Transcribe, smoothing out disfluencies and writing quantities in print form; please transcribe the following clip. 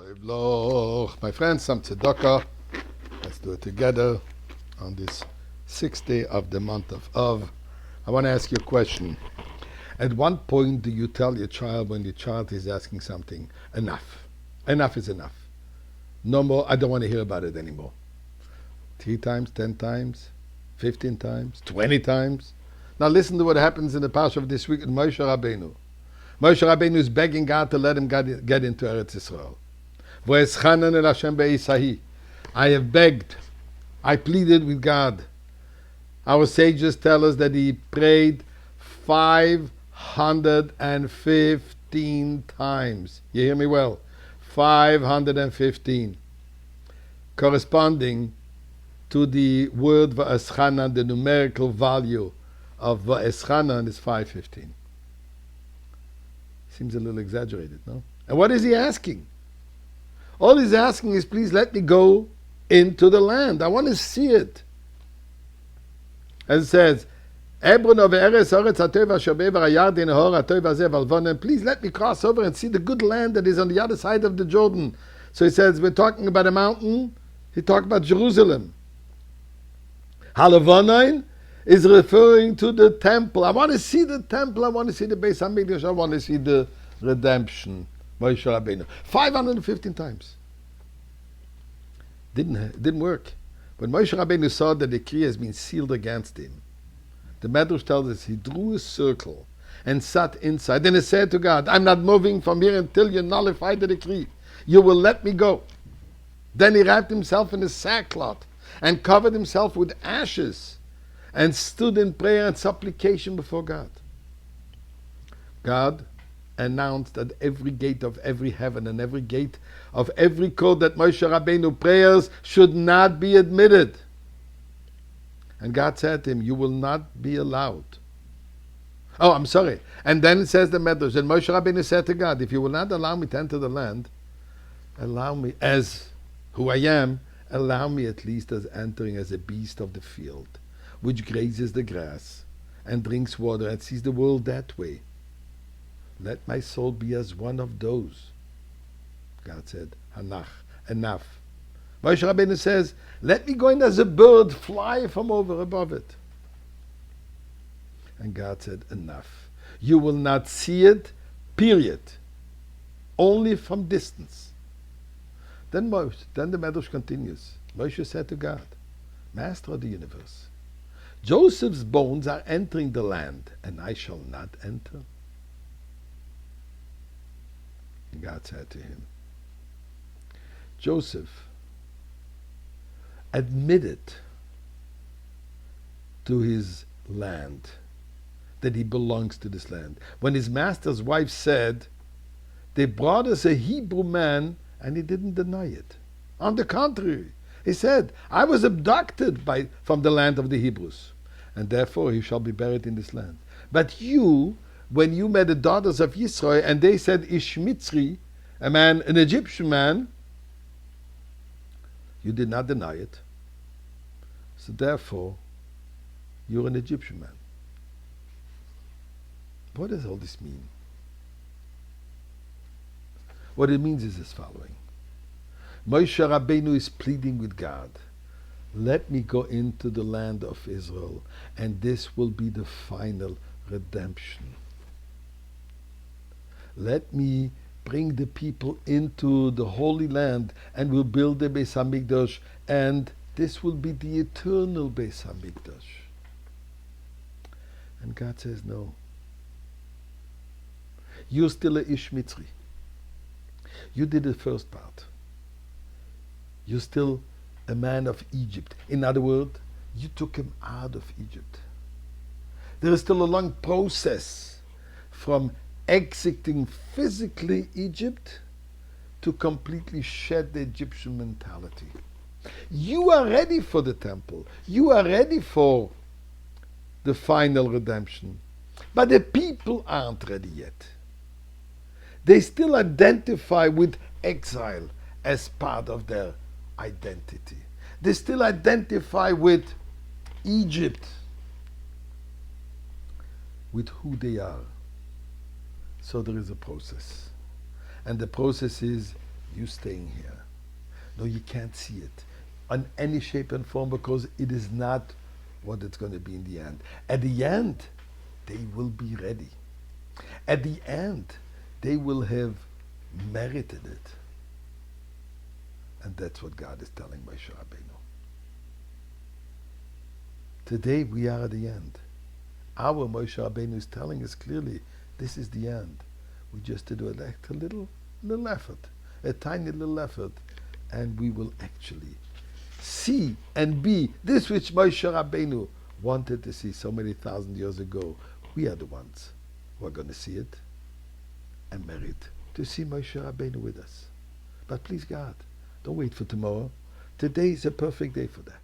My friends, some tzedakah. Let's do it together on this 6th day of the month of Av. I want to ask you a question. At one point do you tell your child when your child is asking something, enough? Enough is enough. No more, I don't want to hear about it anymore. 3 times, 10 times, 15 times, 20 times. Now listen to what happens in the parsha of this week in Moshe Rabbeinu. Moshe Rabbeinu is begging God to let him get into Eretz Yisrael. I have begged, I pleaded with God. Our sages tell us that he prayed 515 times. You hear me well? 515. Corresponding to the word Va'eschanan, the numerical value of Va'eschanan is 515. Seems a little exaggerated, no? And what is he asking? All he's asking is, please let me go into the land. I want to see it. As it says, please let me cross over and see the good land that is on the other side of the Jordan. So he says, we're talking about a mountain. He talked about Jerusalem. Halavonain is referring to the temple. I want to see the temple. I want to see the Beis Hamikdash. I want to see the redemption. Moshe Rabbeinu. 515 times. Didn't work. When Moshe Rabbeinu saw that the decree has been sealed against him, the Medrash tells us he drew a circle and sat inside. Then he said to God, I'm not moving from here until you nullify the decree. You will let me go. Then he wrapped himself in a sackcloth and covered himself with ashes and stood in prayer and supplication before God. God announced at every gate of every heaven and every gate of every court that Moshe Rabbeinu prayers should not be admitted. And God said to him, you will not be allowed. Oh, I'm sorry. And then it says the Medrash, and Moshe Rabbeinu said to God, if you will not allow me to enter the land, allow me as who I am, allow me at least as entering as a beast of the field, which grazes the grass and drinks water and sees the world that way. Let my soul be as one of those. God said, Hanach, enough. Moshe Rabbeinu says, let me go in as a bird, fly from over above it. And God said, enough. You will not see it, period. Only from distance. Then the Medrash continues. Moshe said to God, Master of the universe, Joseph's bones are entering the land, and I shall not enter. And God said to him, Joseph admitted to his land that he belongs to this land. When his master's wife said, they brought us a Hebrew man, and he didn't deny it. On the contrary, he said, I was abducted from the land of the Hebrews, and therefore he shall be buried in this land. But you, when you met the daughters of Yisrael, and they said, Ish Mitzri, an Egyptian man, you did not deny it. So therefore, you're an Egyptian man. What does all this mean? What it means is as following. Moshe Rabbeinu is pleading with God, let me go into the land of Israel, and this will be the final redemption. Let me bring the people into the Holy Land, and we'll build the Beis Hamikdash, and this will be the eternal Beis Hamikdash. And God says, no. You're still a Ish Mitzri. You did the first part. You're still a man of Egypt. In other words, you took him out of Egypt. There is still a long process from exiting physically Egypt to completely shed the Egyptian mentality. You are ready for the temple. You are ready for the final redemption. But the people aren't ready yet. They still identify with exile as part of their identity. They still identify with Egypt, with who they are. So there is a process. And the process is You staying here. No, you can't see it on any shape and form because it is not what it's going to be in the end. At the end, they will be ready. At the end, they will have merited it. And that's what God is telling Moshe Rabbeinu. Today we are at the end. Our Moshe Rabbeinu is telling us clearly, this is the end. We just to do a little effort, a tiny little effort, and we will actually see and be this which Moshe Rabbeinu wanted to see so many thousand years ago. We are the ones who are going to see it and merit to see Moshe Rabbeinu with us. But please God, don't wait for tomorrow. Today is a perfect day for that.